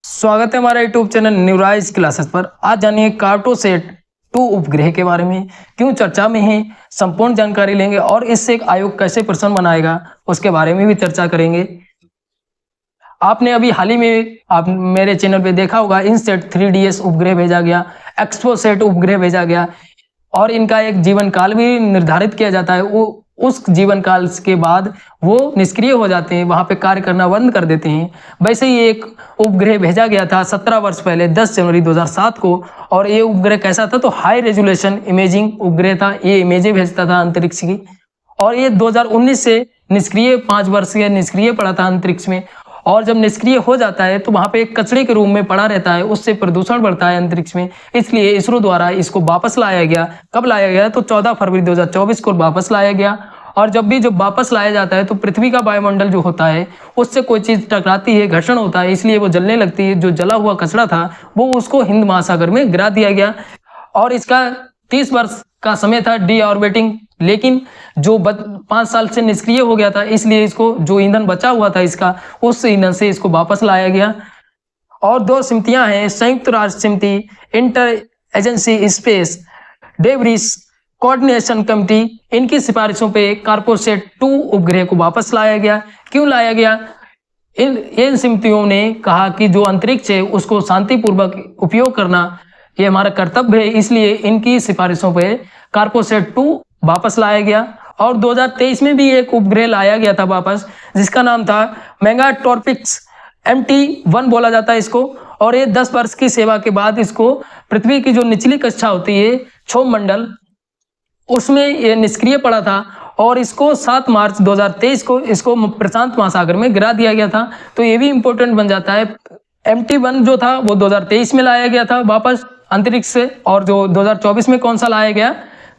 स्वागत है हमारे यूट्यूब चैनल न्यूराइज क्लासेस पर। आज जानिए कार्टोसैट 2 उपग्रह के बारे में क्यों चर्चा में है, संपूर्ण जानकारी लेंगे और इससे एक आयोग कैसे प्रश्न बनाएगा उसके बारे में भी चर्चा करेंगे। आपने अभी हाल ही में आप मेरे चैनल पे देखा होगा, इनसेट 3DS उपग्रह भेजा गया, एक्सपोसैट उपग्रह भेजा गया और इनका एक जीवन काल भी निर्धारित किया जाता है। वो उस जीवन काल के बाद वो निष्क्रिय हो जाते हैं, वहां पे कार्य करना बंद कर देते हैं। वैसे ही एक उपग्रह भेजा गया था 17 वर्ष पहले 10 जनवरी 2007 को, और ये उपग्रह कैसा था तो हाई रेजोल्यूशन इमेजिंग उपग्रह था। ये इमेजें भेजता था अंतरिक्ष की, और ये 2019 से निष्क्रिय 5 वर्ष के निष्क्रिय पड़ा था अंतरिक्ष में। और जब निष्क्रिय हो जाता है तो वहां पे एक कचरे के रूप में पड़ा रहता है, उससे प्रदूषण बढ़ता है अंतरिक्ष में। इसलिए इसरो द्वारा इसको वापस लाया गया। कब लाया गया तो 14 फरवरी 2024 को वापस लाया गया। और जब वापस लाया जाता है तो पृथ्वी का वायुमंडल जो होता है उससे कोई चीज टकराती है, घर्षण होता है, इसलिए वो जलने लगती है। जो जला हुआ कचरा था वो उसको हिंद महासागर में गिरा दिया गया। और इसका 30 वर्ष का समय था डी ऑर्बिटिंग, लेकिन जो 5 साल से निष्क्रिय हो गया था, इसलिए इसको जो ईंधन बचा हुआ था इसका, उस ईंधन से इसको वापस लाया गया। और 2 समितियां हैं, संयुक्त राष्ट्र समिति inter agency space debris coordination committee, इनकी सिफारिशों पे कार्टोसैट 2 उपग्रह को वापस लाया गया। क्यों लाया गया? इन समितियों ने कहा कि जो अंतरिक्ष है उसको शांतिपूर्वक उपयोग करना ये हमारा कर्तव्य है, इसलिए इनकी सिफारिशों पे कार्टोसैट 2 वापस लाया गया। और 2023 में भी एक उपग्रह लाया गया था वापस, जिसका नाम था मेगाट्रॉपिक्स MT1 बोला जाता है इसको। और ये 10 वर्ष की सेवा के बाद इसको पृथ्वी की जो निचली कक्षा होती है क्षोभमंडल, उसमें ये निष्क्रिय पड़ा था। और इसको 7 मार्च 2023 को इसको प्रशांत महासागर में गिरा दिया गया था। तो ये भी इंपॉर्टेंट बन जाता है। MT1 जो था वो 2023 में लाया गया था वापस अंतरिक्ष से, और जो 2024 में कौन सा लाया गया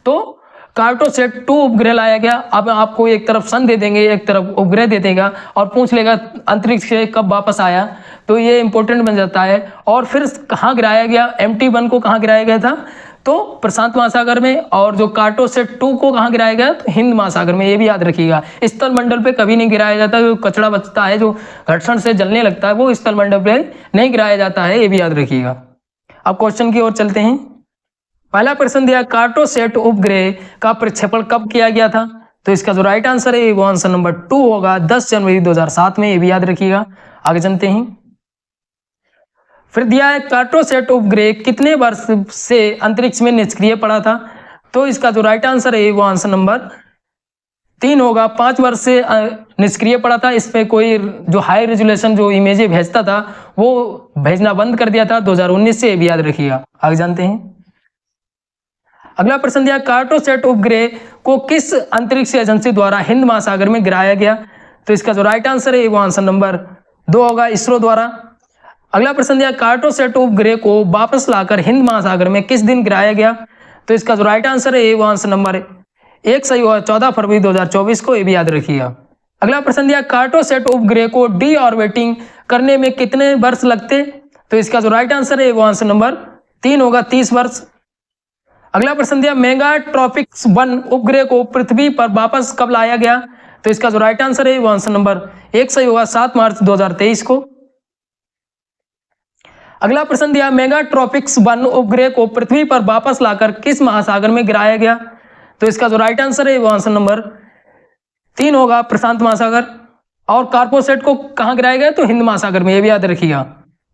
तो कार्टोसैट 2 उपग्रह लाया गया। अब आपको एक तरफ सन दे देंगे, एक तरफ उपग्रह दे देगा और पूछ लेगा अंतरिक्ष से कब वापस आया, तो ये इंपॉर्टेंट बन जाता है। और फिर कहाँ गिराया गया? MT1 को कहाँ गिराया गया था तो प्रशांत महासागर में, और जो कार्टोसैट 2 को कहाँ गिराया गया तो हिंद महासागर में। ये भी याद रखिएगा, स्थल मंडल पे कभी नहीं गिराया जाता। जो कचरा बचता है, जो घर्षण से जलने लगता है, वो स्थल मंडल पे नहीं गिराया जाता है, ये भी याद रखिएगा। अब क्वेश्चन की ओर चलते हैं। पहला प्रश्न दिया, कार्टोसैट उपग्रह का प्रक्षेपण कब किया गया था? तो इसका जो राइट आंसर है वो आंसर नंबर 2 होगा, 10 जनवरी 2007 में। ये भी याद रखिएगा। आगे चलते हैं। फिर दिया है, कार्टोसैट उपग्रह कितने वर्ष से अंतरिक्ष में निष्क्रिय पड़ा था? तो इसका जो राइट आंसर है वो आंसर नंबर 3 होगा, 5 वर्ष से निष्क्रिय पड़ा था। इसमें कोई जो हाई रेजोल्यूशन जो इमेजें भेजता था वो भेजना बंद कर दिया था 2019 से। भी याद रखिएगा। आगे जानते हैं। अगला प्रश्न दिया, कार्टोसैट उपग्रह को किस अंतरिक्ष एजेंसी द्वारा हिंद महासागर में गिराया गया? तो इसका जो राइट आंसर है वो आंसर नंबर 2 होगा, इसरो द्वारा। अगला प्रश्न दिया, कार्टोसैट उपग्रह को वापस लाकर हिंद महासागर में किस दिन गिराया गया? तो इसका जो राइट आंसर है वो आंसर नंबर 1 सही होगा, 14 फरवरी 2024 को। ये भी याद रखिएगा। अगला प्रश्न दिया, कार्टोसैट उपग्रह को डी ऑर्बिटिंग करने में कितने वर्ष लगते? तो इसका जो राइट आंसर है वो आंसर नंबर 3 होगा, 30 वर्ष। अगला प्रश्न दिया, मेगाट्रॉपिक्स 1 उपग्रह को पृथ्वी पर वापस कब लाया गया? तो इसका जो राइट आंसर है वो आंसर नंबर 1 सही होगा, 7 मार्च 2023 को। अगला प्रश्न दिया, मेगाट्रॉपिक्स 1 उपग्रह को पृथ्वी पर वापस लाकर किस महासागर में गिराया गया? तो इसका जो राइट आंसर है वो आंसर नंबर 3 होगा, प्रशांत महासागर। और कार्टोसैट को कहाँ गिराया गया तो हिंद महासागर में। ये भी याद रखिएगा।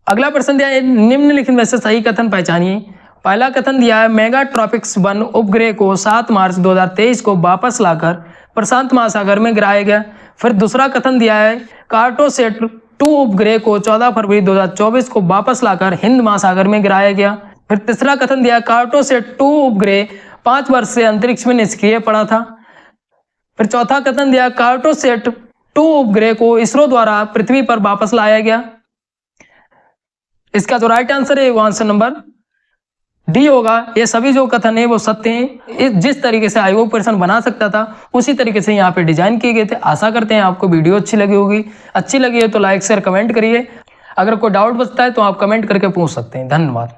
अगला प्रश्न दिया, निम्नलिखित में से सही कथन पहचानिए। पहला कथन दिया है, मेगाट्रॉपिक्स 1 उपग्रह को 7 मार्च 2023 को वापस लाकर प्रशांत महासागर में गिराया गया। फिर दूसरा कथन दिया है, कार्टोसैट 2 उपग्रह को 14 फरवरी 2024 को वापस लाकर हिंद महासागर में गिराया गया। फिर तीसरा कथन दिया, कार्टोसैट 2 उपग्रह 5 वर्ष से अंतरिक्ष में निष्क्रिय पड़ा था। फिर चौथा कथन दिया, कार्टोसैट 2 उपग्रह को इसरो द्वारा पृथ्वी पर वापस लाया गया। इसका जो राइट आंसर है वो आंसर नंबर डी होगा। ये सभी जो कथन है वो सत्य हैं। जिस तरीके से आयोग प्रश्न बना सकता था उसी तरीके से यहाँ पे डिजाइन किए गए थे। आशा करते हैं आपको वीडियो अच्छी लगी होगी। अच्छी लगी है तो लाइक शेयर कमेंट करिए। अगर कोई डाउट बचता है तो आप कमेंट करके पूछ सकते हैं। धन्यवाद।